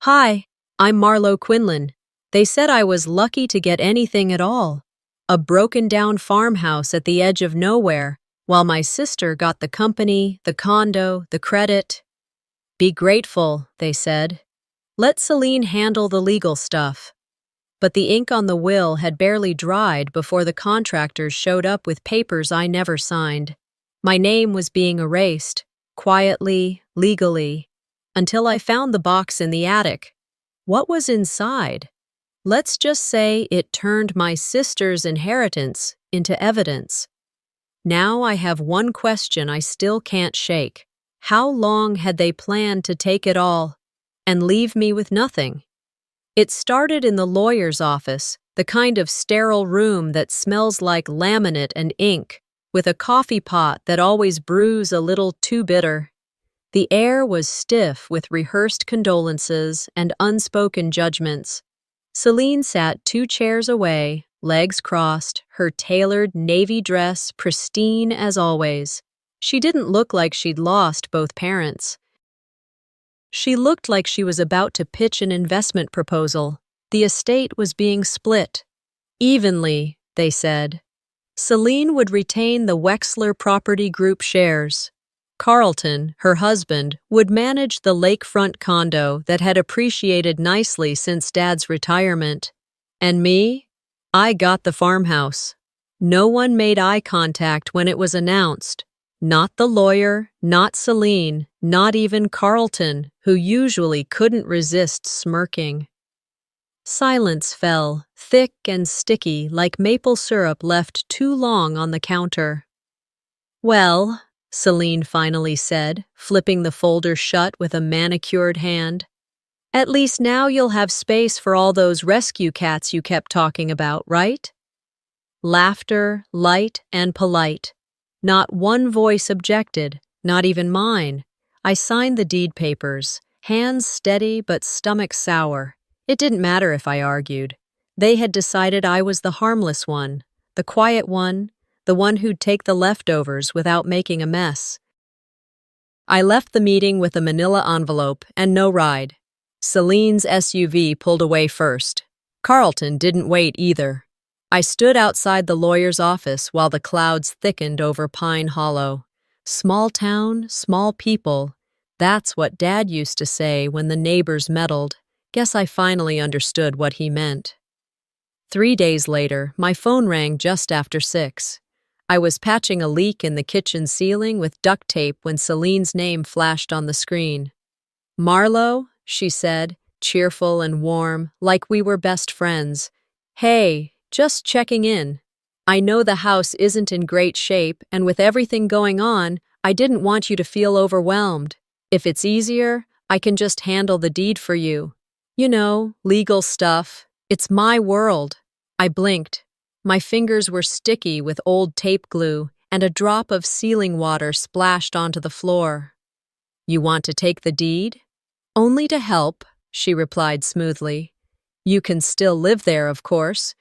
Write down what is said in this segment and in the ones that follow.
Hi, I'm Marlo Quinlan. They said I was lucky to get anything at all. A broken-down farmhouse at the edge of nowhere, while my sister got the company, the condo, the credit. Be grateful, they said. Let Celine handle the legal stuff. But the ink on the will had barely dried before the contractors showed up with papers I never signed. My name was being erased, quietly, legally, until I found the box in the attic. What was inside? Let's just say it turned my sister's inheritance into evidence. Now I have one question I still can't shake. How long had they planned to take it all and leave me with nothing? It started in the lawyer's office, the kind of sterile room that smells like laminate and ink, with a coffee pot that always brews a little too bitter. The air was stiff with rehearsed condolences and unspoken judgments. Celine sat 2 chairs away, legs crossed, her tailored navy dress pristine as always. She didn't look like she'd lost both parents. She looked like she was about to pitch an investment proposal. The estate was being split. Evenly, they said. Celine would retain the Wexler Property Group shares. Carlton, her husband, would manage the lakefront condo that had appreciated nicely since Dad's retirement. And me? I got the farmhouse. No one made eye contact when it was announced. Not the lawyer, not Celine, not even Carlton, who usually couldn't resist smirking. Silence fell, thick and sticky like maple syrup left too long on the counter. Well, Celine finally said, flipping the folder shut with a manicured hand. At least now you'll have space for all those rescue cats you kept talking about, right? Laughter, light and polite. Not one voice objected, not even mine. I signed the deed papers, hands steady but stomach sour. It didn't matter if I argued. They had decided I was the harmless one, the quiet one, the one who'd take the leftovers without making a mess. I left the meeting with a manila envelope and no ride. Celine's SUV pulled away first. Carlton didn't wait either. I stood outside the lawyer's office while the clouds thickened over Pine Hollow. Small town, small people. That's what Dad used to say when the neighbors meddled. Guess I finally understood what he meant. 3 days later, my phone rang just after 6. I was patching a leak in the kitchen ceiling with duct tape when Celine's name flashed on the screen. Marlo, she said, cheerful and warm, like we were best friends. Hey, just checking in. I know the house isn't in great shape, and with everything going on, I didn't want you to feel overwhelmed. If it's easier, I can just handle the deed for you. You know, legal stuff. It's my world. I blinked. My fingers were sticky with old tape glue, and a drop of sealing water splashed onto the floor. You want to take the deed? Only to help, she replied smoothly. You can still live there, of course.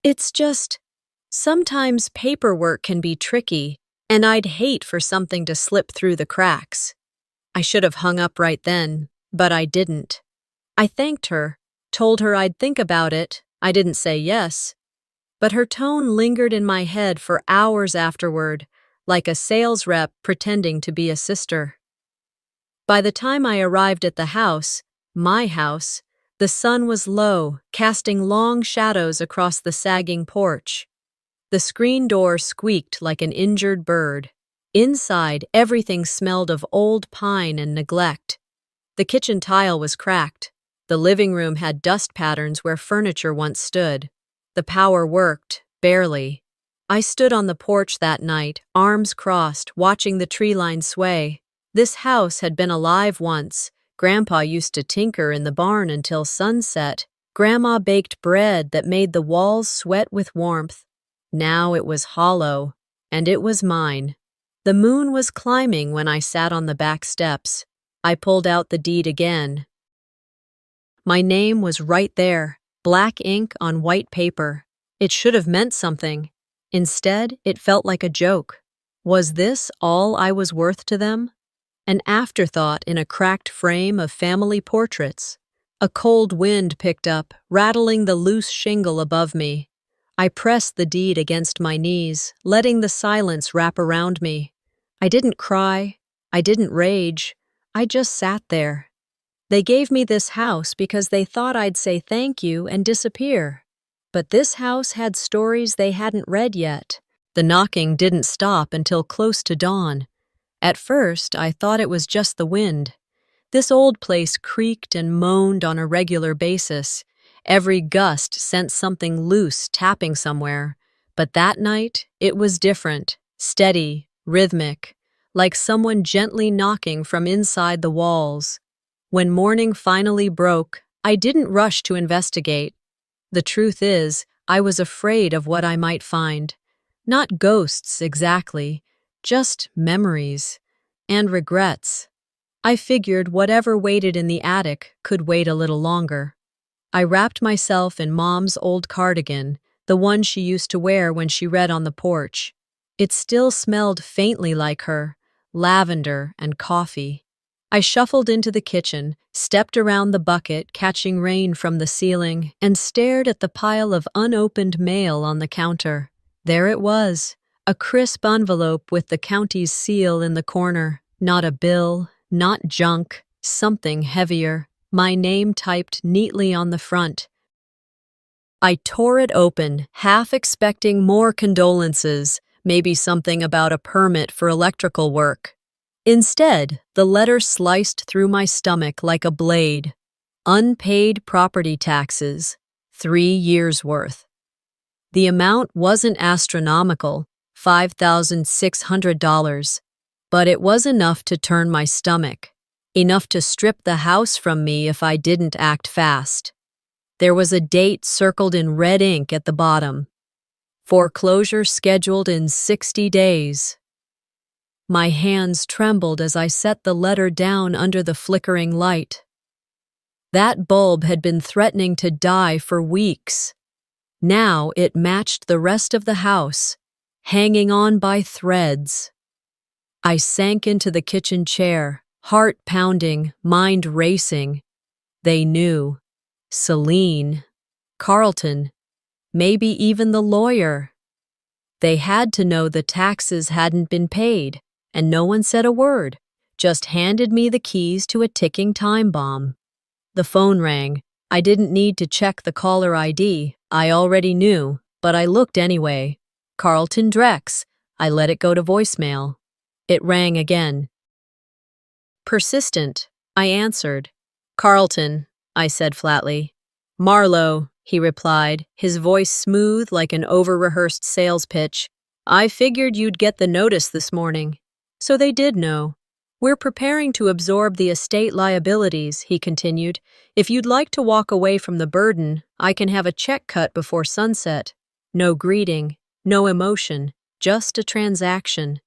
It's just, sometimes paperwork can be tricky, and I'd hate for something to slip through the cracks. I should have hung up right then, but I didn't. I thanked her, told her I'd think about it. I didn't say yes. But her tone lingered in my head for hours afterward, like a sales rep pretending to be a sister. By the time I arrived at the house, my house, the sun was low, casting long shadows across the sagging porch. The screen door squeaked like an injured bird. Inside, everything smelled of old pine and neglect. The kitchen tile was cracked. The living room had dust patterns where furniture once stood. The power worked, barely. I stood on the porch that night, arms crossed, watching the tree line sway. This house had been alive once. Grandpa used to tinker in the barn until sunset. Grandma baked bread that made the walls sweat with warmth. Now it was hollow, and it was mine. The moon was climbing when I sat on the back steps. I pulled out the deed again. My name was right there, black ink on white paper. It should have meant something. Instead, it felt like a joke. Was this all I was worth to them? an afterthought in a cracked frame of family portraits. A cold wind picked up, rattling the loose shingle above me. I pressed the deed against my knees, letting the silence wrap around me. I didn't cry. I didn't rage. I just sat there. They gave me this house because they thought I'd say thank you and disappear. But this house had stories they hadn't read yet. The knocking didn't stop until close to dawn. At first, I thought it was just the wind. This old place creaked and moaned on a regular basis. Every gust sent something loose tapping somewhere. But that night, it was different, steady, rhythmic, like someone gently knocking from inside the walls. When morning finally broke, I didn't rush to investigate. The truth is, I was afraid of what I might find. Not ghosts exactly, just memories and regrets. I figured whatever waited in the attic could wait a little longer. I wrapped myself in Mom's old cardigan, the one she used to wear when she read on the porch. It still smelled faintly like her, lavender and coffee. I shuffled into the kitchen, stepped around the bucket catching rain from the ceiling, and stared at the pile of unopened mail on the counter. There it was, a crisp envelope with the county's seal in the corner. Not a bill, not junk, something heavier. My name typed neatly on the front. I tore it open, half expecting more condolences, maybe something about a permit for electrical work. Instead, the letter sliced through my stomach like a blade. Unpaid property taxes, 3 years' worth. The amount wasn't astronomical, $5,600, but it was enough to turn my stomach, enough to strip the house from me if I didn't act fast. There was a date circled in red ink at the bottom. Foreclosure scheduled in 60 days. My hands trembled as I set the letter down under the flickering light. That bulb had been threatening to die for weeks. Now it matched the rest of the house, hanging on by threads. I sank into the kitchen chair, heart pounding, mind racing. They knew. Celine, Carlton, maybe even the lawyer. They had to know the taxes hadn't been paid, and no one said a word, just handed me the keys to a ticking time bomb. The phone rang. I didn't need to check the caller ID. I already knew, but I looked anyway. Carlton Drex. I let it go to voicemail. It rang again. Persistent, I answered. Carlton, I said flatly. Marlowe, he replied, his voice smooth like an over-rehearsed sales pitch. I figured you'd get the notice this morning. So they did know. We're preparing to absorb the estate liabilities, he continued. If you'd like to walk away from the burden, I can have a check cut before sunset. No greeting, no emotion, just a transaction.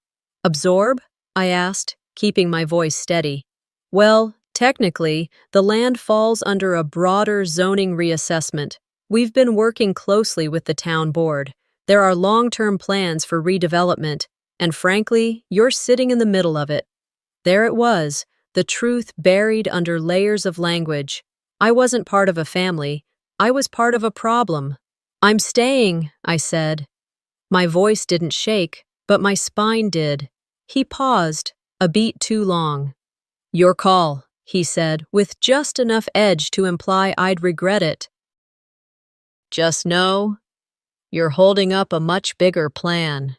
Absorb? I asked, keeping my voice steady. Well, technically, the land falls under a broader zoning reassessment. We've been working closely with the town board. There are long-term plans for redevelopment, and frankly, you're sitting in the middle of it. There it was, the truth buried under layers of language. I wasn't part of a family. I was part of a problem. I'm staying, I said. My voice didn't shake, but my spine did. He paused, a beat too long. Your call, he said, with just enough edge to imply I'd regret it. Just know, you're holding up a much bigger plan.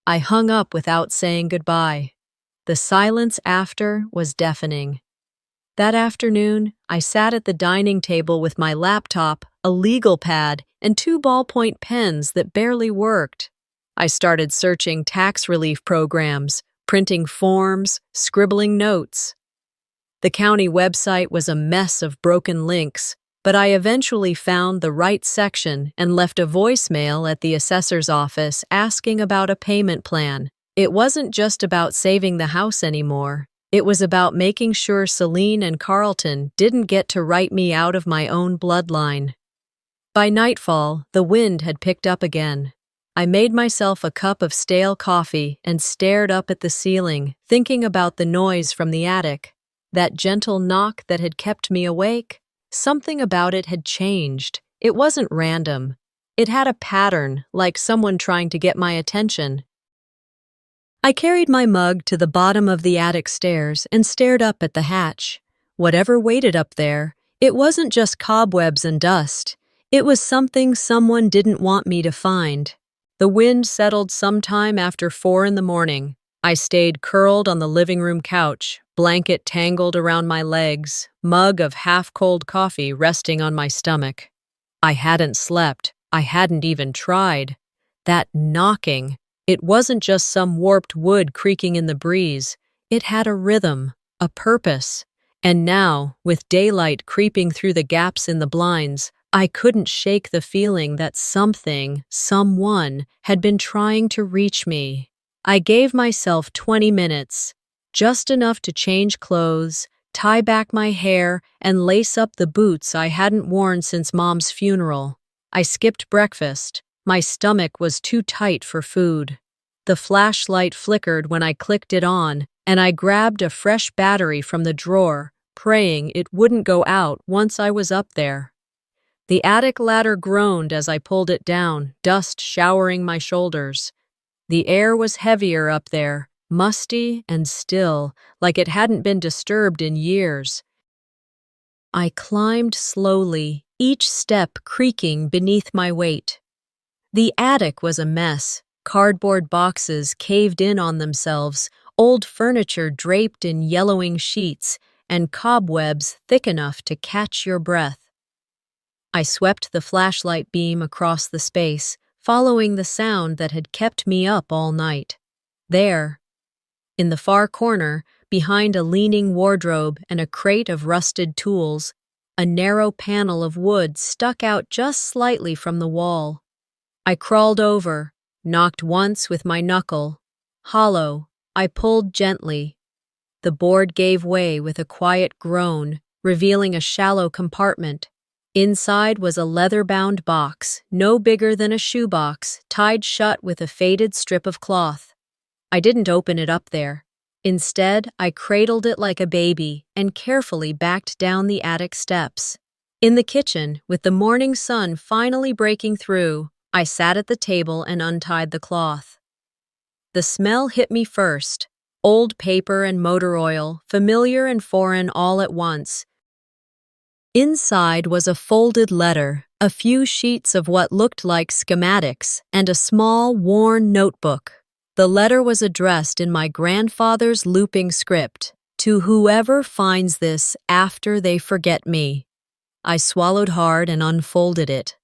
I hung up without saying goodbye. The silence after was deafening. That afternoon, I sat at the dining table with my laptop, a legal pad, and 2 ballpoint pens that barely worked. I started searching tax relief programs, printing forms, scribbling notes. The county website was a mess of broken links, but I eventually found the right section and left a voicemail at the assessor's office asking about a payment plan. It wasn't just about saving the house anymore. It was about making sure Celine and Carlton didn't get to write me out of my own bloodline. By nightfall, the wind had picked up again. I made myself a cup of stale coffee and stared up at the ceiling, thinking about the noise from the attic. That gentle knock that had kept me awake, something about it had changed. It wasn't random. It had a pattern, like someone trying to get my attention. I carried my mug to the bottom of the attic stairs and stared up at the hatch. Whatever waited up there, it wasn't just cobwebs and dust. It was something someone didn't want me to find. The wind settled sometime after 4 in the morning. I stayed curled on the living room couch, blanket tangled around my legs, mug of half-cold coffee resting on my stomach. I hadn't slept. I hadn't even tried. That knocking, it wasn't just some warped wood creaking in the breeze. It had a rhythm, a purpose. And now, with daylight creeping through the gaps in the blinds, I couldn't shake the feeling that something, someone, had been trying to reach me. I gave myself 20 minutes, just enough to change clothes, tie back my hair, and lace up the boots I hadn't worn since Mom's funeral. I skipped breakfast. My stomach was too tight for food. The flashlight flickered when I clicked it on, and I grabbed a fresh battery from the drawer, praying it wouldn't go out once I was up there. The attic ladder groaned as I pulled it down, dust showering my shoulders. The air was heavier up there, musty and still, like it hadn't been disturbed in years. I climbed slowly, each step creaking beneath my weight. The attic was a mess, cardboard boxes caved in on themselves, old furniture draped in yellowing sheets, and cobwebs thick enough to catch your breath. I swept the flashlight beam across the space, following the sound that had kept me up all night. There, in the far corner, behind a leaning wardrobe and a crate of rusted tools, a narrow panel of wood stuck out just slightly from the wall. I crawled over, knocked once with my knuckle. Hollow, I pulled gently. The board gave way with a quiet groan, revealing a shallow compartment. Inside was a leather-bound box, no bigger than a shoebox, tied shut with a faded strip of cloth. I didn't open it up there. Instead, I cradled it like a baby and carefully backed down the attic steps. In the kitchen, with the morning sun finally breaking through, I sat at the table and untied the cloth. The smell hit me first, old paper and motor oil, familiar and foreign all at once. Inside was a folded letter, a few sheets of what looked like schematics, and a small, worn notebook. The letter was addressed in my grandfather's looping script, "To whoever finds this after they forget me." I swallowed hard and unfolded it.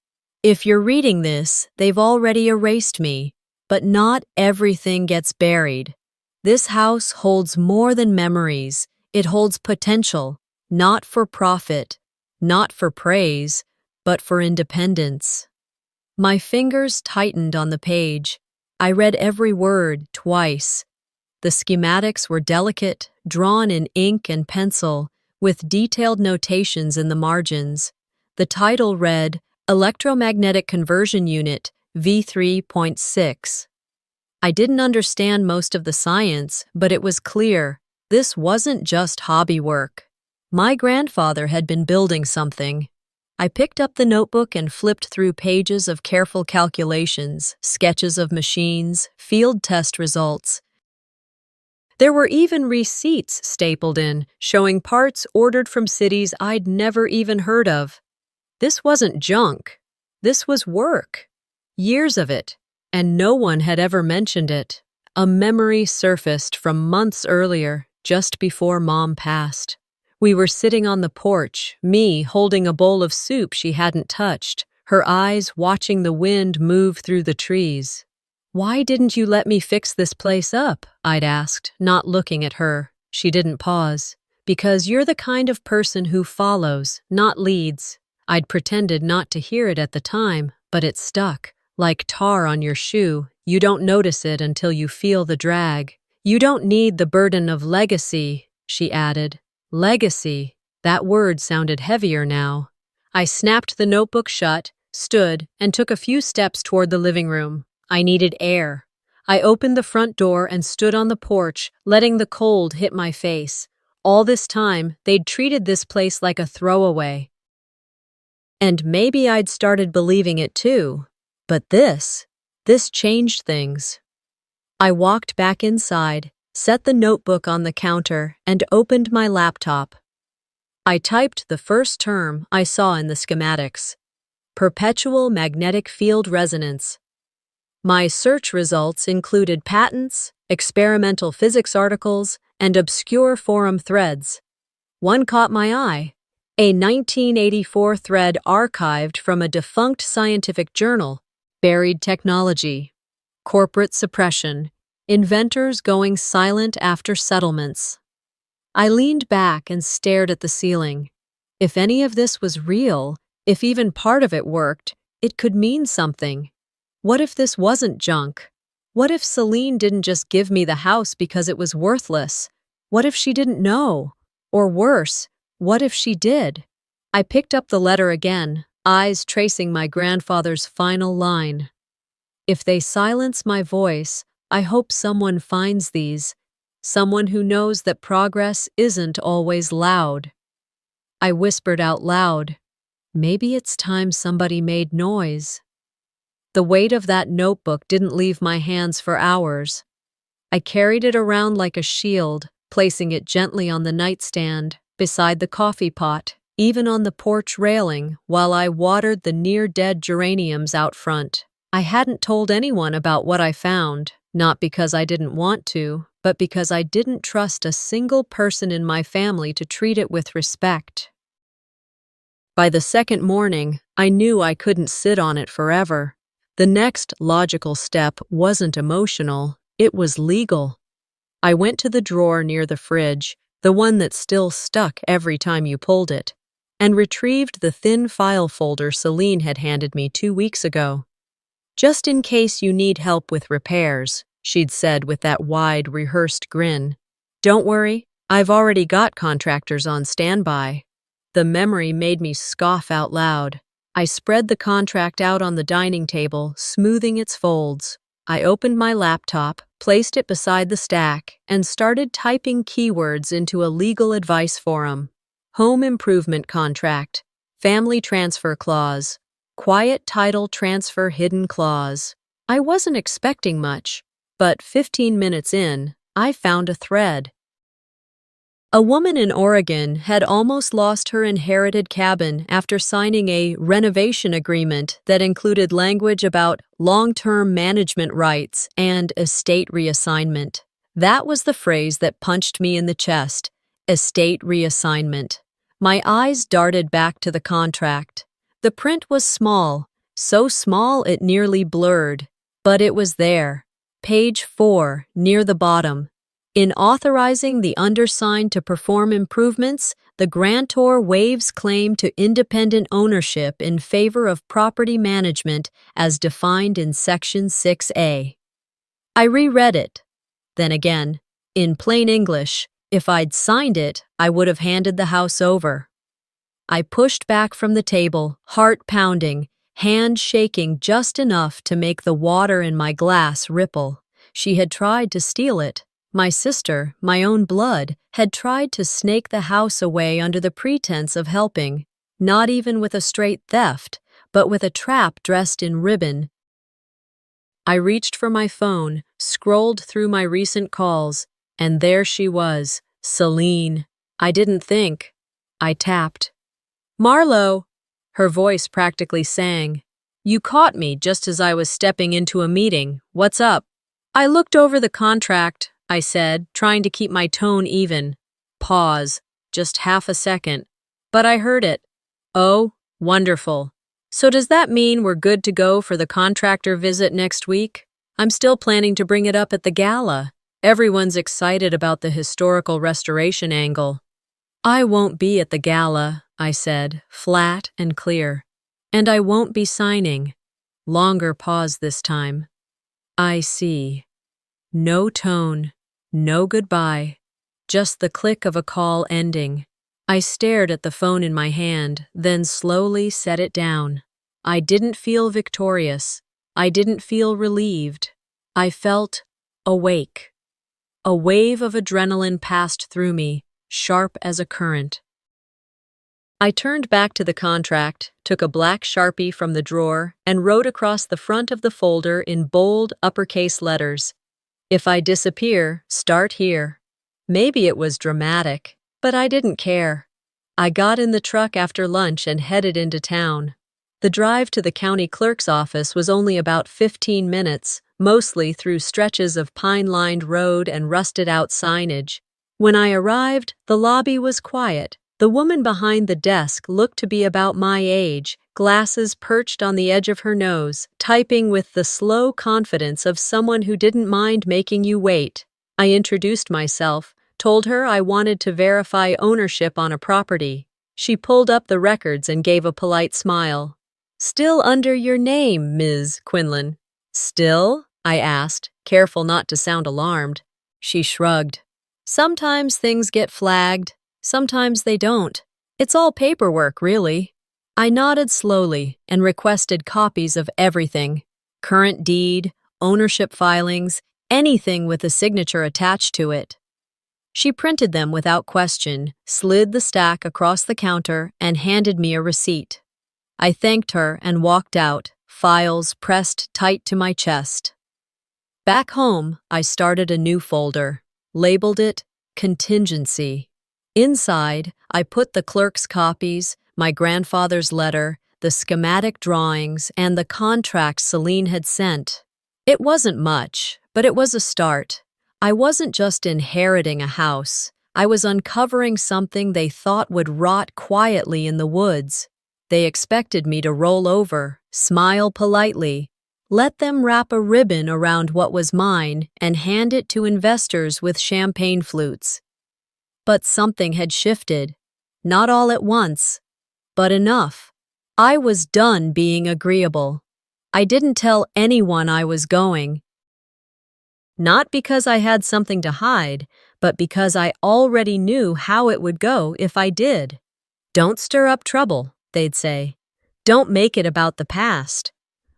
If you're reading this, they've already erased me, but not everything gets buried. This house holds more than memories. It holds potential, not for profit, not for praise, but for independence. My fingers tightened on the page. I read every word twice. The schematics were delicate, drawn in ink and pencil, with detailed notations in the margins. The title read, Electromagnetic Conversion Unit, V3.6. I didn't understand most of the science, but it was clear this wasn't just hobby work. My grandfather had been building something. I picked up the notebook and flipped through pages of careful calculations, sketches of machines, field test results. There were even receipts stapled in, showing parts ordered from cities I'd never even heard of. This wasn't junk. This was work. Years of it, and no one had ever mentioned it. A memory surfaced from months earlier, just before Mom passed. We were sitting on the porch, me holding a bowl of soup she hadn't touched, her eyes watching the wind move through the trees. "Why didn't you let me fix this place up?" I'd asked, not looking at her. She didn't pause. "Because you're the kind of person who follows, not leads." I'd pretended not to hear it at the time, but it stuck. Like tar on your shoe, you don't notice it until you feel the drag. "You don't need the burden of legacy," she added. Legacy. That word sounded heavier now. I snapped the notebook shut, stood, and took a few steps toward the living room. I needed air. I opened the front door and stood on the porch, letting the cold hit my face. All this time, they'd treated this place like a throwaway. And maybe I'd started believing it too. But this changed things. I walked back inside, set the notebook on the counter, and opened my laptop. I typed the first term I saw in the schematics: perpetual magnetic field resonance. My search results included patents, experimental physics articles, and obscure forum threads. One caught my eye: a 1984 thread archived from a defunct scientific journal. Buried technology, corporate suppression, inventors going silent after settlements. I leaned back and stared at the ceiling. If any of this was real, if even part of it worked, it could mean something. What if this wasn't junk? What if Celine didn't just give me the house because it was worthless? What if she didn't know? Or worse, what if she did? I picked up the letter again, eyes tracing my grandfather's final line. If they silence my voice, I hope someone finds these, someone who knows that progress isn't always loud. I whispered out loud, maybe it's time somebody made noise. The weight of that notebook didn't leave my hands for hours. I carried it around like a shield, placing it gently on the nightstand, beside the coffee pot, even on the porch railing, while I watered the near-dead geraniums out front. I hadn't told anyone about what I found, not because I didn't want to, but because I didn't trust a single person in my family to treat it with respect. By the second morning, I knew I couldn't sit on it forever. The next logical step wasn't emotional, it was legal. I went to the drawer near the fridge, the one that still stuck every time you pulled it, and retrieved the thin file folder Celine had handed me 2 weeks ago. Just in case you need help with repairs, she'd said with that wide, rehearsed grin. Don't worry, I've already got contractors on standby. The memory made me scoff out loud. I spread the contract out on the dining table, smoothing its folds. I opened my laptop, placed it beside the stack, and started typing keywords into a legal advice forum. Home improvement contract, family transfer clause, quiet title transfer hidden clause. I wasn't expecting much, but 15 minutes in, I found a thread. A woman in Oregon had almost lost her inherited cabin after signing a renovation agreement that included language about long-term management rights and estate reassignment. That was the phrase that punched me in the chest: estate reassignment. My eyes darted back to the contract. The print was small, so small it nearly blurred, but it was there. Page 4, near the bottom. In authorizing the undersigned to perform improvements, the grantor waives claim to independent ownership in favor of property management as defined in Section 6A. I reread it. Then again, in plain English, if I'd signed it, I would have handed the house over. I pushed back from the table, heart pounding, hand shaking just enough to make the water in my glass ripple. She had tried to steal it. My sister, my own blood, had tried to snake the house away under the pretense of helping, not even with a straight theft, but with a trap dressed in ribbon. I reached for my phone, scrolled through my recent calls, and there she was, Celine. I didn't think. I tapped. "Marlo," her voice practically sang. "You caught me just as I was stepping into a meeting. What's up?" I looked over the contract, I said, trying to keep my tone even. Pause, just half a second. But I heard it. "Oh, wonderful. So does that mean we're good to go for the contractor visit next week? I'm still planning to bring it up at the gala. Everyone's excited about the historical restoration angle." "I won't be at the gala," I said, flat and clear. "And I won't be signing." Longer pause this time. "I see." No tone, no goodbye, just the click of a call ending. I stared at the phone in my hand, then slowly set it down. I didn't feel victorious. I didn't feel relieved. I felt awake. A wave of adrenaline passed through me, sharp as a current. I turned back to the contract, took a black Sharpie from the drawer, and wrote across the front of the folder in bold uppercase letters, "If I disappear, start here." Maybe it was dramatic, but I didn't care. I got in the truck after lunch and headed into town. The drive to the county clerk's office was only about 15 minutes, mostly through stretches of pine-lined road and rusted-out signage. When I arrived, the lobby was quiet. The woman behind the desk looked to be about my age, glasses perched on the edge of her nose, typing with the slow confidence of someone who didn't mind making you wait. I introduced myself, told her I wanted to verify ownership on a property. She pulled up the records and gave a polite smile. "Still under your name, Ms. Quinlan." "Still?" I asked, careful not to sound alarmed. She shrugged. "Sometimes things get flagged, sometimes they don't. It's all paperwork, really." I nodded slowly and requested copies of everything: current deed, ownership filings, anything with a signature attached to it. She printed them without question, slid the stack across the counter, and handed me a receipt. I thanked her and walked out, files pressed tight to my chest. Back home, I started a new folder, labeled it Contingency. Inside, I put the clerk's copies, my grandfather's letter, the schematic drawings, and the contract Celine had sent. It wasn't much, but it was a start. I wasn't just inheriting a house. I was uncovering something they thought would rot quietly in the woods. They expected me to roll over, smile politely, let them wrap a ribbon around what was mine, and hand it to investors with champagne flutes. But something had shifted. Not all at once, but enough. I was done being agreeable. I didn't tell anyone I was going. Not because I had something to hide, but because I already knew how it would go if I did. "Don't stir up trouble," they'd say. "Don't make it about the past."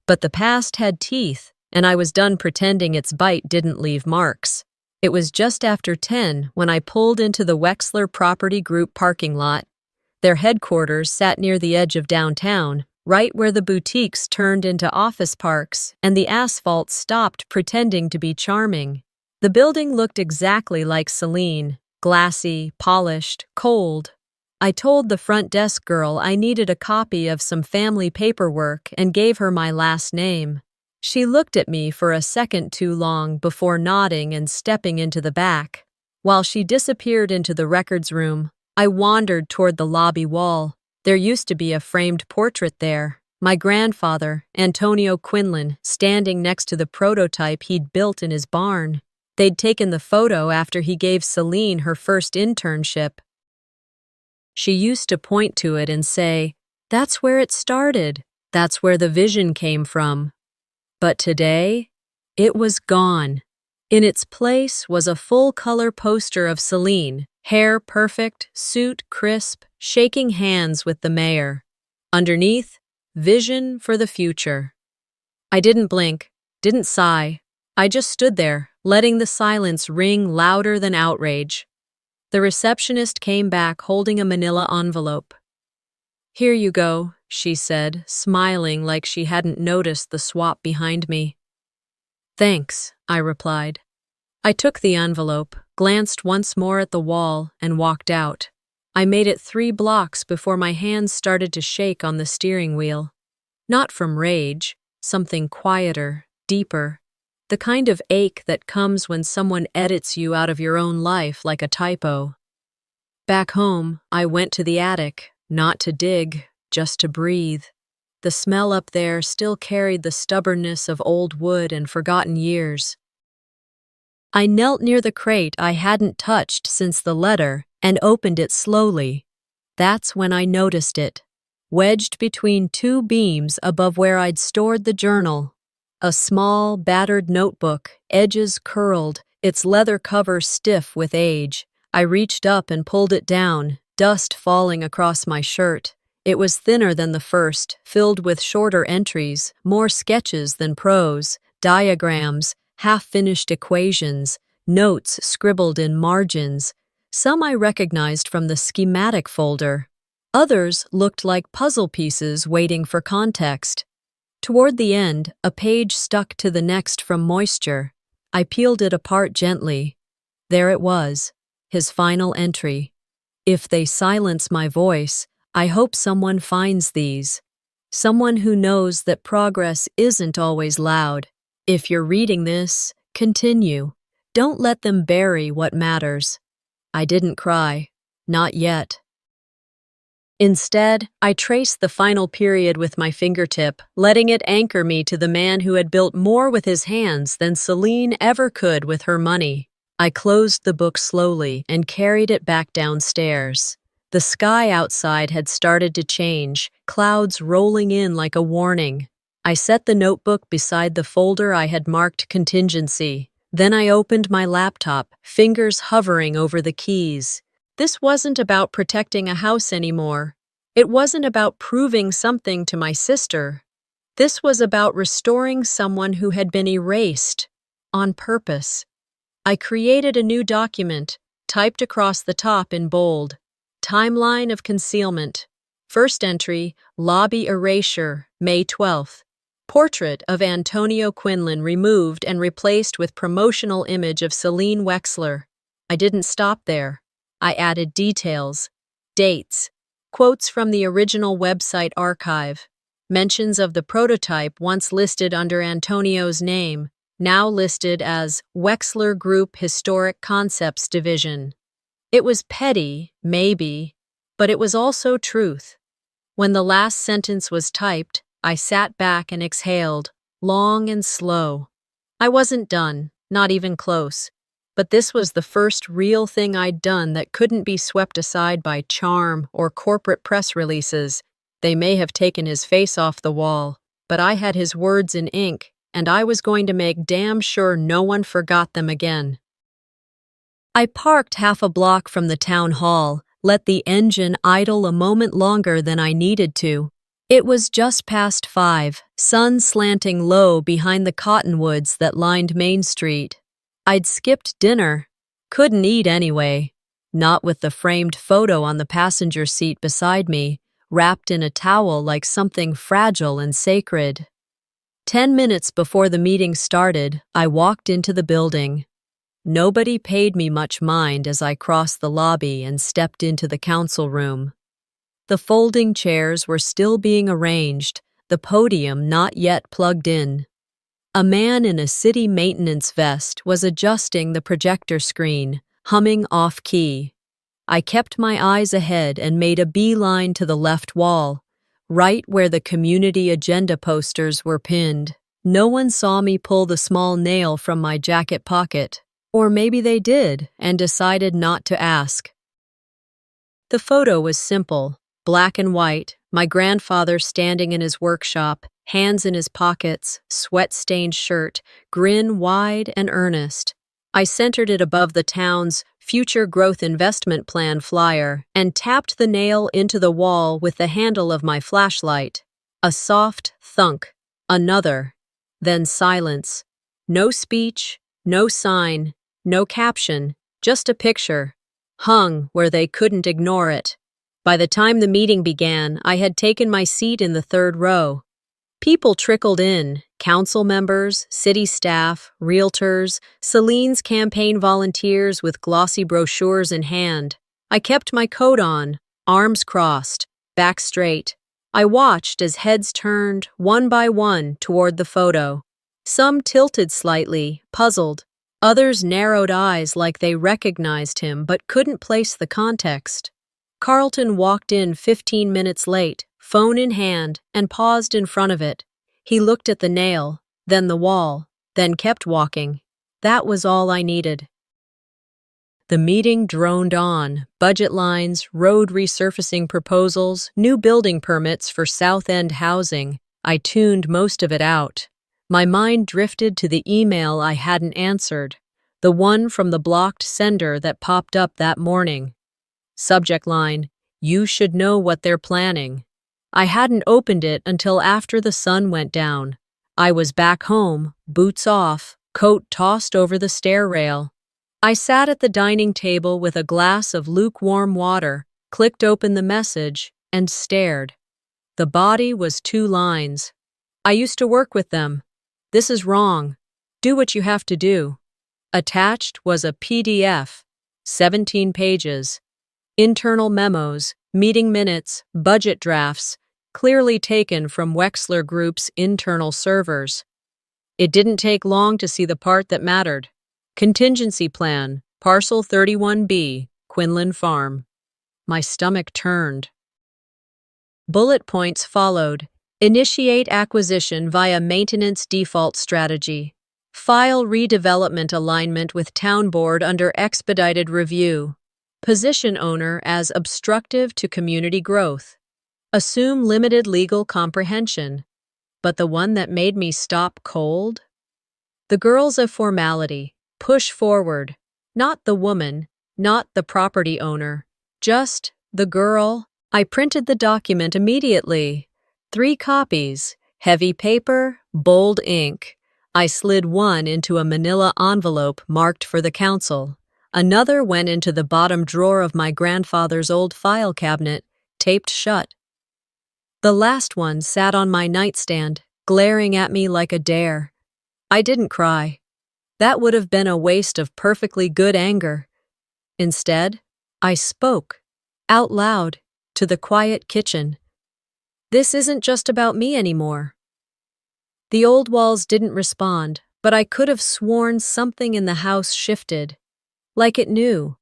But the past had teeth, and I was done pretending its bite didn't leave marks. It was just after 10 when I pulled into the Wexler Property Group parking lot. Their headquarters sat near the edge of downtown, right where the boutiques turned into office parks and the asphalt stopped pretending to be charming. The building looked exactly like Celine, glassy, polished, cold. I told the front desk girl I needed a copy of some family paperwork and gave her my last name. She looked at me for a second too long before nodding and stepping into the back. While she disappeared into the records room, I wandered toward the lobby wall. There used to be a framed portrait there, my grandfather, Antonio Quinlan, standing next to the prototype he'd built in his barn. They'd taken the photo after he gave Celine her first internship. She used to point to it and say, "That's where it started. That's where the vision came from." But today, it was gone. In its place was a full-color poster of Celine, hair perfect, suit crisp, shaking hands with the mayor. Underneath, vision for the future. I didn't blink, didn't sigh. I just stood there, letting the silence ring louder than outrage. The receptionist came back holding a manila envelope. "Here you go," she said, smiling like she hadn't noticed the swap behind me. "Thanks," I replied. I took the envelope, glanced once more at the wall, and walked out. I made it 3 blocks before my hands started to shake on the steering wheel. Not from rage, something quieter, deeper. The kind of ache that comes when someone edits you out of your own life like a typo. Back home, I went to the attic, not to dig, just to breathe. The smell up there still carried the stubbornness of old wood and forgotten years. I knelt near the crate I hadn't touched since the letter and opened it slowly. That's when I noticed it, wedged between 2 beams above where I'd stored the journal. A small, battered notebook, edges curled, its leather cover stiff with age. I reached up and pulled it down, dust falling across my shirt. It was thinner than the first, filled with shorter entries, more sketches than prose, diagrams, half-finished equations, notes scribbled in margins. Some I recognized from the schematic folder. Others looked like puzzle pieces waiting for context. Toward the end, a page stuck to the next from moisture. I peeled it apart gently. There it was, his final entry. If they silence my voice, I hope someone finds these. Someone who knows that progress isn't always loud. If you're reading this, continue. Don't let them bury what matters. I didn't cry. Not yet. Instead, I traced the final period with my fingertip, letting it anchor me to the man who had built more with his hands than Celine ever could with her money. I closed the book slowly and carried it back downstairs. The sky outside had started to change, clouds rolling in like a warning. I set the notebook beside the folder I had marked contingency. Then I opened my laptop, fingers hovering over the keys. This wasn't about protecting a house anymore. It wasn't about proving something to my sister. This was about restoring someone who had been erased, on purpose. I created a new document, typed across the top in bold. Timeline of concealment. First entry, lobby erasure, May 12th. Portrait of Antonio Quinlan removed and replaced with promotional image of Celine Wexler. I didn't stop there. I added details, dates, quotes from the original website archive, mentions of the prototype once listed under Antonio's name, now listed as Wexler Group Historic Concepts Division. It was petty, maybe, but it was also truth. When the last sentence was typed, I sat back and exhaled, long and slow. I wasn't done, not even close. But this was the first real thing I'd done that couldn't be swept aside by charm or corporate press releases. They may have taken his face off the wall, but I had his words in ink, and I was going to make damn sure no one forgot them again. I parked half a block from the town hall, let the engine idle a moment longer than I needed to. It was just past 5, sun slanting low behind the cottonwoods that lined Main Street. I'd skipped dinner. Couldn't eat anyway. Not with the framed photo on the passenger seat beside me, wrapped in a towel like something fragile and sacred. 10 minutes before the meeting started, I walked into the building. Nobody paid me much mind as I crossed the lobby and stepped into the council room. The folding chairs were still being arranged, the podium not yet plugged in. A man in a city maintenance vest was adjusting the projector screen, humming off-key. I kept my eyes ahead and made a beeline to the left wall, right where the community agenda posters were pinned. No one saw me pull the small nail from my jacket pocket. Or maybe they did and decided not to ask. The photo was simple, black and white, my grandfather standing in his workshop, hands in his pockets, sweat-stained shirt, grin wide and earnest. I centered it above the town's Future Growth Investment Plan flyer and tapped the nail into the wall with the handle of my flashlight. A soft thunk, another, then silence. No speech, no sign, no caption, just a picture, hung where they couldn't ignore it. By the time the meeting began, I had taken my seat in the third row. People trickled in, council members, city staff, realtors, Celine's campaign volunteers with glossy brochures in hand. I kept my coat on, arms crossed, back straight. I watched as heads turned, one by one, toward the photo. Some tilted slightly, puzzled. Others narrowed eyes like they recognized him but couldn't place the context. Carlton walked in 15 minutes late, phone in hand, and paused in front of it. He looked at the nail, then the wall, then kept walking. That was all I needed. The meeting droned on. Budget lines, road resurfacing proposals, new building permits for South End housing. I tuned most of it out. My mind drifted to the email I hadn't answered, the one from the blocked sender that popped up that morning. Subject line, "You should know what they're planning." I hadn't opened it until after the sun went down. I was back home, boots off, coat tossed over the stair rail. I sat at the dining table with a glass of lukewarm water, clicked open the message, and stared. The body was 2 lines. I used to work with them. This is wrong. Do what you have to do. Attached was a PDF, 17 pages. Internal memos, meeting minutes, budget drafts, clearly taken from Wexler Group's internal servers. It didn't take long to see the part that mattered. Contingency plan, parcel 31B, Quinlan Farm. My stomach turned. Bullet points followed. Initiate acquisition via maintenance default strategy. File redevelopment alignment with town board under expedited review. Position owner as obstructive to community growth. Assume limited legal comprehension. But the one that made me stop cold? The girls of formality. Push forward. Not the woman, not the property owner. Just the girl. I printed the document immediately. 3 copies. Heavy paper, bold ink. I slid one into a manila envelope marked for the council. Another went into the bottom drawer of my grandfather's old file cabinet, taped shut. The last one sat on my nightstand, glaring at me like a dare. I didn't cry. That would have been a waste of perfectly good anger. Instead, I spoke, out loud, to the quiet kitchen. This isn't just about me anymore. The old walls didn't respond, but I could have sworn something in the house shifted. Like it knew.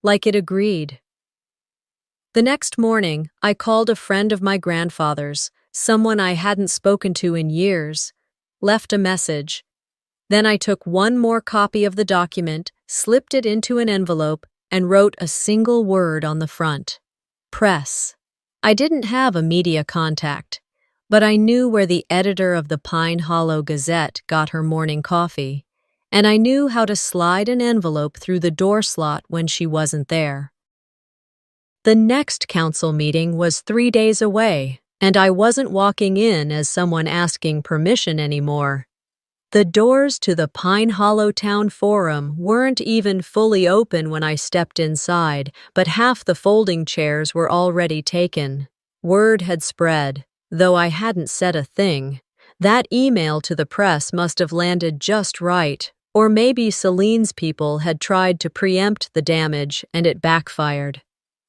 Like it agreed. The next morning, I called a friend of my grandfather's, someone I hadn't spoken to in years, left a message. Then I took one more copy of the document, slipped it into an envelope, and wrote a single word on the front. Press. I didn't have a media contact, but I knew where the editor of the Pine Hollow Gazette got her morning coffee, and I knew how to slide an envelope through the door slot when she wasn't there. The next council meeting was 3 days away, and I wasn't walking in as someone asking permission anymore. The doors to the Pine Hollow Town Forum weren't even fully open when I stepped inside, but half the folding chairs were already taken. Word had spread, though I hadn't said a thing. That email to the press must have landed just right, or maybe Celine's people had tried to preempt the damage and it backfired.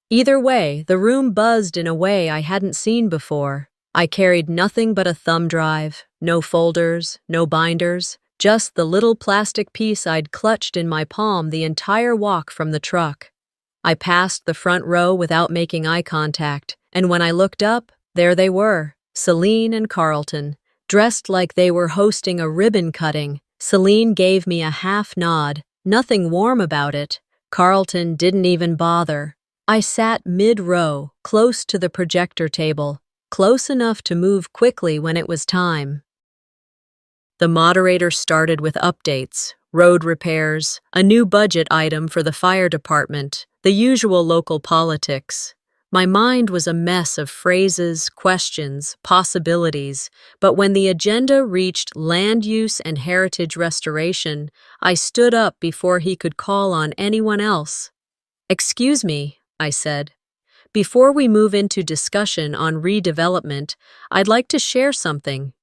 Either way, the room buzzed in a way I hadn't seen before. I carried nothing but a thumb drive, no folders, no binders, just the little plastic piece I'd clutched in my palm the entire walk from the truck. I passed the front row without making eye contact, and when I looked up, there they were, Celine and Carlton, dressed like they were hosting a ribbon cutting. Celine gave me a half nod, nothing warm about it. Carlton didn't even bother. I sat mid-row, close to the projector table, close enough to move quickly when it was time. The moderator started with updates, road repairs, a new budget item for the fire department, the usual local politics. My mind was a mess of phrases, questions, possibilities, but when the agenda reached land use and heritage restoration, I stood up before he could call on anyone else. "Excuse me," I said. "Before we move into discussion on redevelopment, I'd like to share something."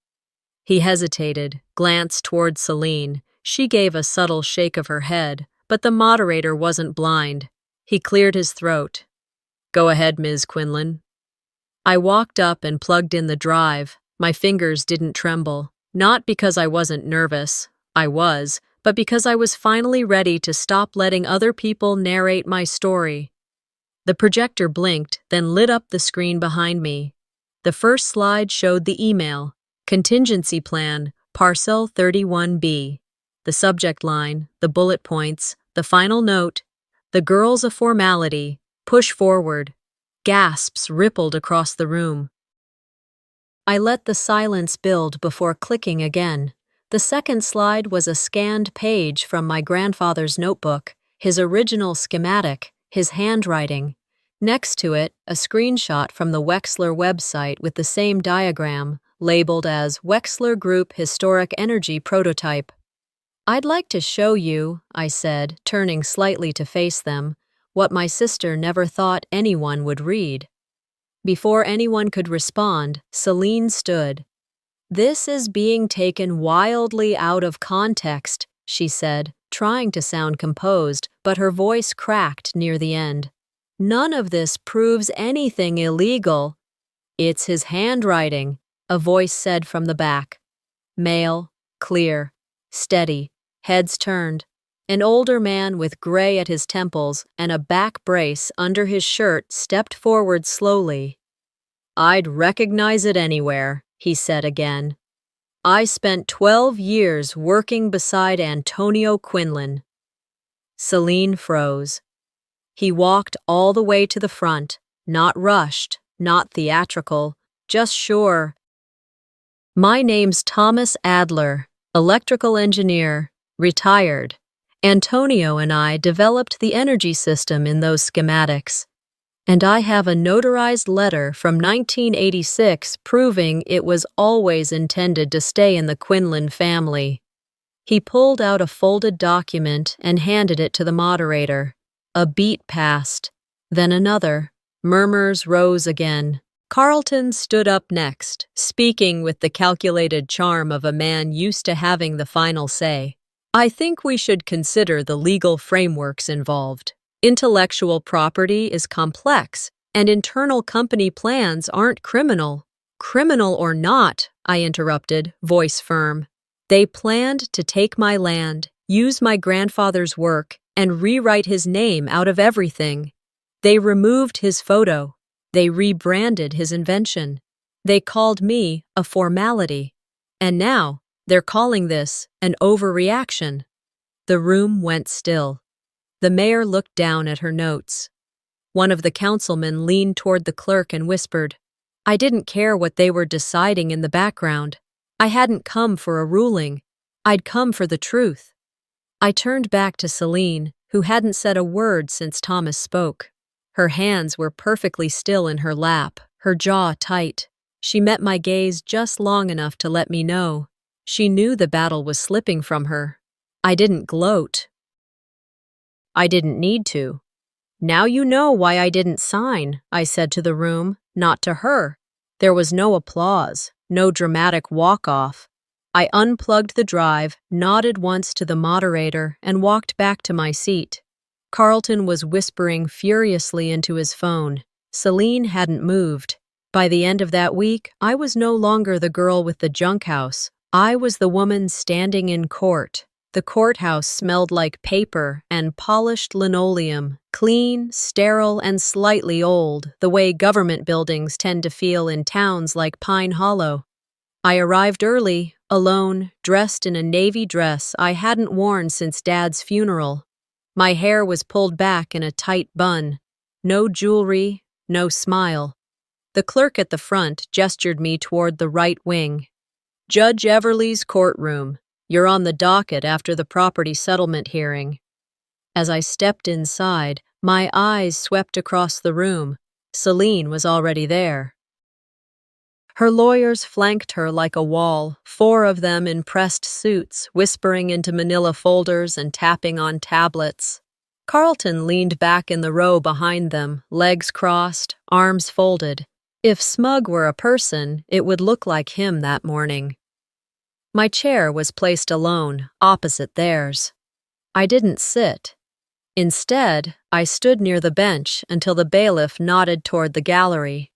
He hesitated, glanced toward Celine. She gave a subtle shake of her head, but the moderator wasn't blind. He cleared his throat. "Go ahead, Ms. Quinlan." I walked up and plugged in the drive. My fingers didn't tremble, not because I wasn't nervous. I was, but because I was finally ready to stop letting other people narrate my story. The projector blinked, then lit up the screen behind me. The first slide showed the email, Contingency Plan, Parcel 31B. The subject line, the bullet points, the final note, "The girl's a formality, push forward." Gasps rippled across the room. I let the silence build before clicking again. The second slide was a scanned page from my grandfather's notebook, his original schematic, his handwriting. Next to it, a screenshot from the Wexler website with the same diagram, labeled as Wexler Group Historic Energy Prototype. "I'd like to show you," I said, turning slightly to face them, what my sister never thought anyone would read. Before anyone could respond, Celine stood. "This is being taken wildly out of context," she said, trying to sound composed, but her voice cracked near the end. "None of this proves anything illegal." "It's his handwriting," a voice said from the back. Male, clear, steady, heads turned. An older man with gray at his temples and a back brace under his shirt stepped forward slowly. "I'd recognize it anywhere," he said again. "I spent 12 years working beside Antonio Quinlan." Celine froze. He walked all the way to the front, not rushed, not theatrical, just sure. "My name's Thomas Adler, electrical engineer, retired. Antonio and I developed the energy system in those schematics. And I have a notarized letter from 1986 proving it was always intended to stay in the Quinlan family." He pulled out a folded document and handed it to the moderator. A beat passed, then another. Murmurs rose again. Carlton stood up next, speaking with the calculated charm of a man used to having the final say. "I think we should consider the legal frameworks involved. Intellectual property is complex, and internal company plans aren't criminal." "Criminal or not," I interrupted, voice firm. "They planned to take my land, use my grandfather's work, and rewrite his name out of everything. They removed his photo. They rebranded his invention. They called me a formality. And now they're calling this an overreaction." The room went still. The mayor looked down at her notes. One of the councilmen leaned toward the clerk and whispered, "I didn't care what they were deciding in the background. I hadn't come for a ruling. I'd come for the truth." I turned back to Celine, who hadn't said a word since Thomas spoke. Her hands were perfectly still in her lap, her jaw tight. She met my gaze just long enough to let me know. She knew the battle was slipping from her. I didn't gloat. I didn't need to. "Now you know why I didn't sign," I said to the room, not to her. There was no applause, no dramatic walk-off. I unplugged the drive, nodded once to the moderator, and walked back to my seat. Carlton was whispering furiously into his phone. Celine hadn't moved. By the end of that week, I was no longer the girl with the junk house. I was the woman standing in court. The courthouse smelled like paper and polished linoleum, clean, sterile, and slightly old, the way government buildings tend to feel in towns like Pine Hollow. I arrived early, alone, dressed in a navy dress I hadn't worn since Dad's funeral. My hair was pulled back in a tight bun. No jewelry, no smile. The clerk at the front gestured me toward the right wing. "Judge Everly's courtroom. You're on the docket after the property settlement hearing." As I stepped inside, my eyes swept across the room. Celine was already there. Her lawyers flanked her like a wall, 4 of them in pressed suits, whispering into manila folders and tapping on tablets. Carlton leaned back in the row behind them, legs crossed, arms folded. If Smug were a person, it would look like him that morning. My chair was placed alone, opposite theirs. I didn't sit. Instead, I stood near the bench until the bailiff nodded toward the gallery.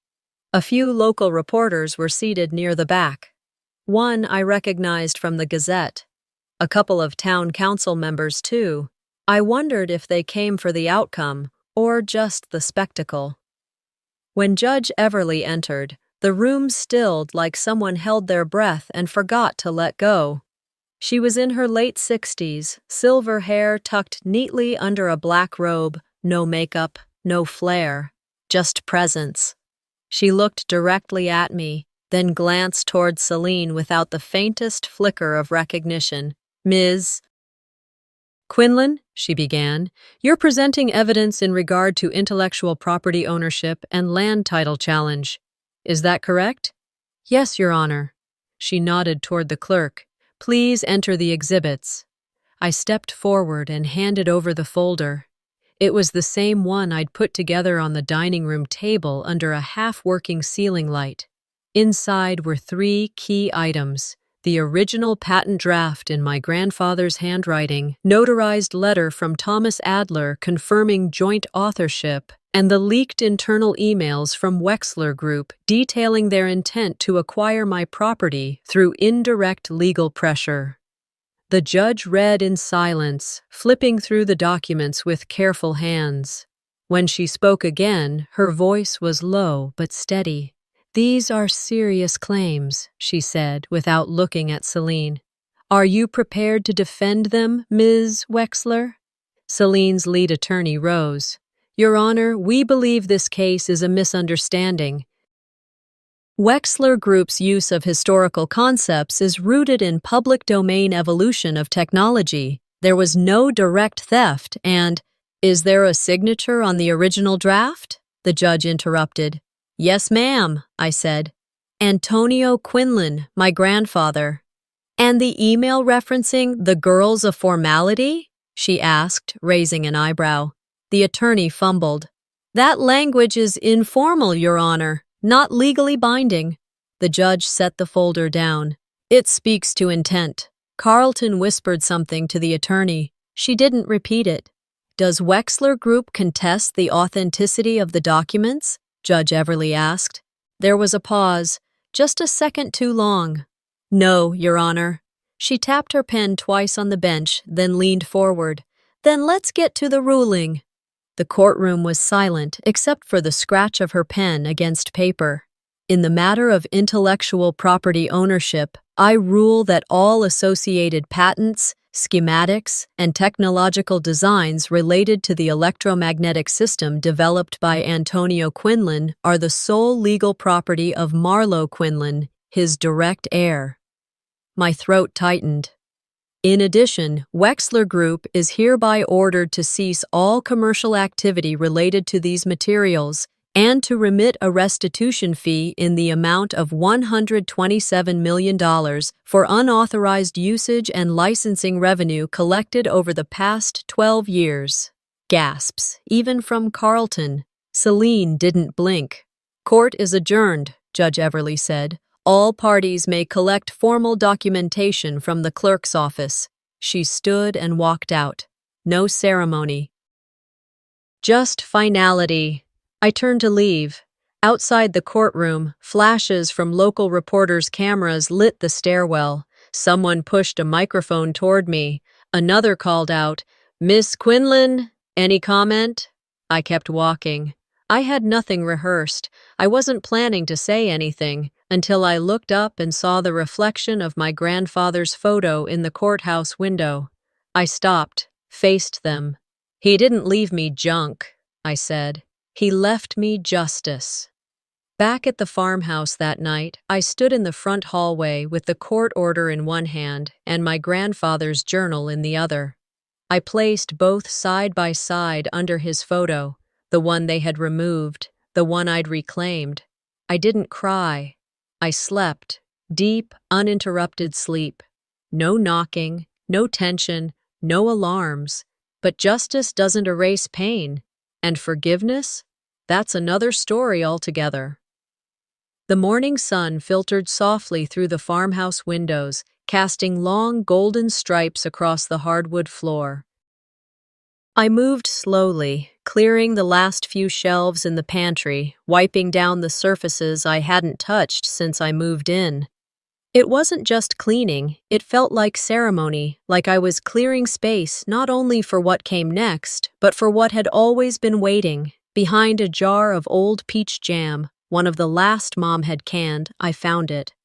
A few local reporters were seated near the back. One I recognized from the Gazette. A couple of town council members, too. I wondered if they came for the outcome or just the spectacle. When Judge Everly entered, the room stilled like someone held their breath and forgot to let go. She was in her late 60s, silver hair tucked neatly under a black robe, no makeup, no flair, just presence. She looked directly at me, then glanced toward Celine without the faintest flicker of recognition. "Ms. Quinlan?" she began. "You're presenting evidence in regard to intellectual property ownership and land title challenge. Is that correct?" "Yes, Your Honor." She nodded toward the clerk. "Please enter the exhibits." I stepped forward and handed over the folder. It was the same one I'd put together on the dining room table under a half-working ceiling light. Inside were 3 key items: the original patent draft in my grandfather's handwriting, notarized letter from Thomas Adler confirming joint authorship, and the leaked internal emails from Wexler Group detailing their intent to acquire my property through indirect legal pressure. The judge read in silence, flipping through the documents with careful hands. When she spoke again, her voice was low but steady. "These are serious claims," she said, without looking at Celine. "Are you prepared to defend them, Ms. Wexler?" Celine's lead attorney rose. "Your Honor, we believe this case is a misunderstanding. Wexler Group's use of historical concepts is rooted in public domain evolution of technology. There was no direct theft and— Is there a signature on the original draft?" the judge interrupted. "Yes, ma'am," I said. "Antonio Quinlan, my grandfather." "And the email referencing the girls a formality?" she asked, raising an eyebrow. The attorney fumbled. "That language is informal, Your Honor, not legally binding." The judge set the folder down. "It speaks to intent." Carlton whispered something to the attorney. She didn't repeat it. "Does Wexler Group contest the authenticity of the documents?" Judge Everly asked. There was a pause, just a second too long. "No, Your Honor." She tapped her pen twice on the bench, then leaned forward. "Then let's get to the ruling." The courtroom was silent except for the scratch of her pen against paper. "In the matter of intellectual property ownership, I rule that all associated patents, schematics, and technological designs related to the electromagnetic system developed by Antonio Quinlan are the sole legal property of Marlowe Quinlan, his direct heir." My throat tightened. "In addition, Wexler Group is hereby ordered to cease all commercial activity related to these materials and to remit a restitution fee in the amount of $127 million for unauthorized usage and licensing revenue collected over the past 12 years. Gasps, even from Carlton. Celine didn't blink. "Court is adjourned," Judge Everly said. "All parties may collect formal documentation from the clerk's office." She stood and walked out. No ceremony. Just finality. I turned to leave. Outside the courtroom, flashes from local reporters' cameras lit the stairwell. Someone pushed a microphone toward me. Another called out, "Miss Quinlan, any comment?" I kept walking. I had nothing rehearsed. I wasn't planning to say anything until I looked up and saw the reflection of my grandfather's photo in the courthouse window. I stopped, faced them. "He didn't leave me junk," I said. "He left me justice." Back at the farmhouse that night, I stood in the front hallway with the court order in one hand and my grandfather's journal in the other. I placed both side by side under his photo, the one they had removed, the one I'd reclaimed. I didn't cry. I slept, deep, uninterrupted sleep. No knocking, no tension, no alarms. But justice doesn't erase pain. And forgiveness? That's another story altogether. The morning sun filtered softly through the farmhouse windows, casting long golden stripes across the hardwood floor. I moved slowly, clearing the last few shelves in the pantry, wiping down the surfaces I hadn't touched since I moved in. It wasn't just cleaning, it felt like ceremony, like I was clearing space not only for what came next, but for what had always been waiting. Behind a jar of old peach jam, one of the last Mom had canned, I found it.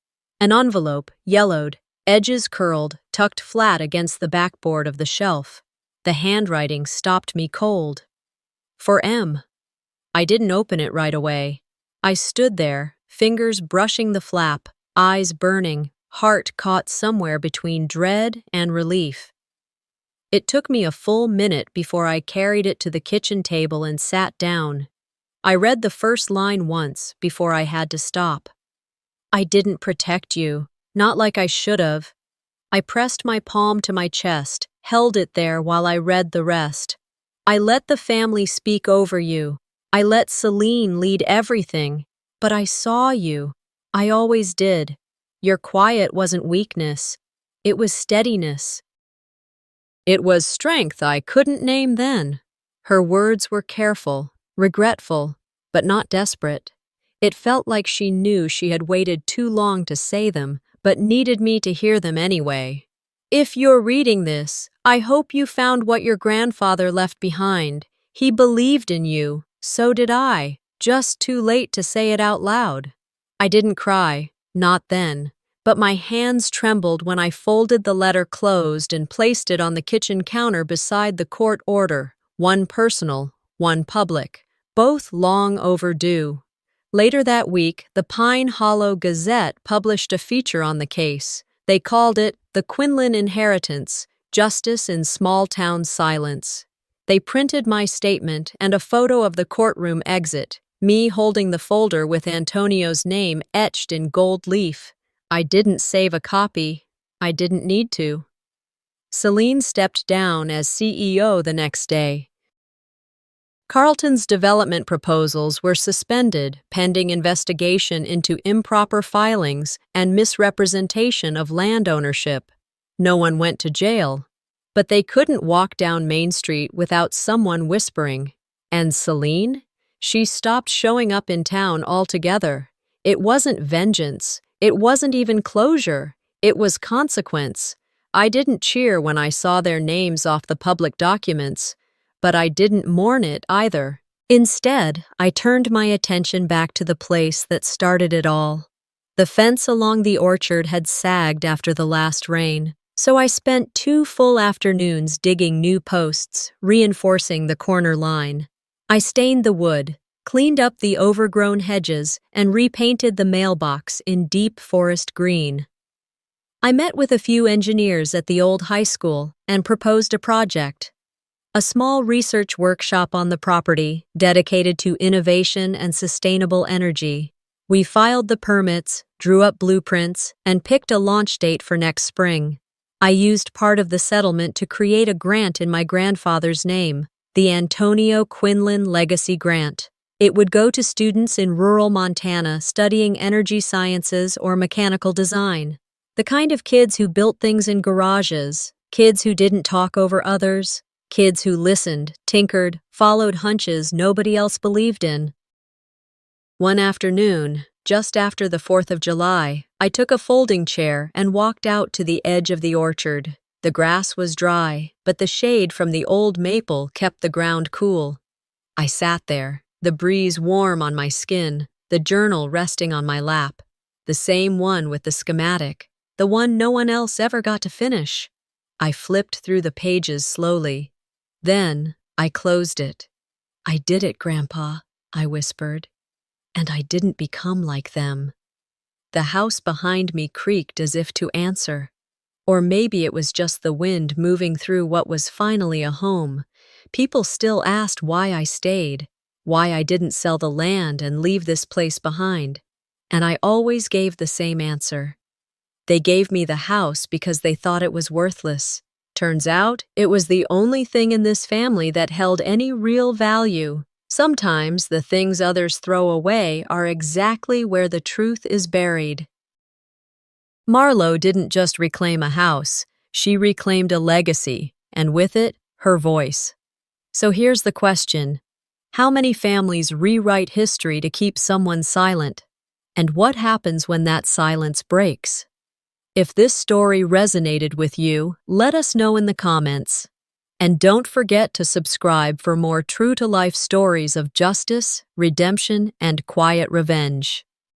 An envelope, yellowed, edges curled, tucked flat against the backboard of the shelf. The handwriting stopped me cold. For M. I didn't open it right away. I stood there, fingers brushing the flap, eyes burning, heart caught somewhere between dread and relief. It took me a full minute before I carried it to the kitchen table and sat down. I read the first line once before I had to stop. I didn't protect you, not like I should have. I pressed my palm to my chest, held it there while I read the rest. I let the family speak over you. I let Celine lead everything. But I saw you. I always did. Your quiet wasn't weakness. It was steadiness. It was strength I couldn't name then. Her words were careful, regretful, but not desperate. It felt like she knew she had waited too long to say them, but needed me to hear them anyway. If you're reading this, I hope you found what your grandfather left behind. He believed in you, so did I, just too late to say it out loud. I didn't cry, not then, but my hands trembled when I folded the letter closed and placed it on the kitchen counter beside the court order, one personal, one public, both long overdue. Later that week, the Pine Hollow Gazette published a feature on the case. They called it The Quinlan Inheritance, Justice in Small Town Silence. They printed my statement and a photo of the courtroom exit, me holding the folder with Antonio's name etched in gold leaf. I didn't save a copy. I didn't need to. Celine stepped down as CEO the next day. Carlton's development proposals were suspended pending investigation into improper filings and misrepresentation of land ownership. No one went to jail, but they couldn't walk down Main Street without someone whispering. And Celine? She stopped showing up in town altogether. It wasn't vengeance. It wasn't even closure. It was consequence. I didn't cheer when I saw their names off the public documents, but I didn't mourn it either. Instead, I turned my attention back to the place that started it all. The fence along the orchard had sagged after the last rain, so I spent 2 full afternoons digging new posts, reinforcing the corner line. I stained the wood, cleaned up the overgrown hedges, and repainted the mailbox in deep forest green. I met with a few engineers at the old high school and proposed a project. A small research workshop on the property dedicated to innovation and sustainable energy. We filed the permits, drew up blueprints, and picked a launch date for next spring. I used part of the settlement to create a grant in my grandfather's name, the Antonio Quinlan Legacy Grant. It would go to students in rural Montana studying energy sciences or mechanical design. The kind of kids who built things in garages, kids who didn't talk over others, kids who listened, tinkered, followed hunches nobody else believed in. One afternoon, just after the 4th of July, I took a folding chair and walked out to the edge of the orchard. The grass was dry, but the shade from the old maple kept the ground cool. I sat there, the breeze warm on my skin, the journal resting on my lap, the same one with the schematic, the one no one else ever got to finish. I flipped through the pages slowly. Then I closed it. I did it, Grandpa, I whispered. And I didn't become like them. The house behind me creaked as if to answer. Or maybe it was just the wind moving through what was finally a home. People still asked why I stayed, why I didn't sell the land and leave this place behind. And I always gave the same answer. They gave me the house because they thought it was worthless. Turns out, it was the only thing in this family that held any real value. Sometimes the things others throw away are exactly where the truth is buried. Marlo didn't just reclaim a house, she reclaimed a legacy, and with it, her voice. So here's the question. How many families rewrite history to keep someone silent? And what happens when that silence breaks? If this story resonated with you, let us know in the comments. And don't forget to subscribe for more true-to-life stories of justice, redemption, and quiet revenge.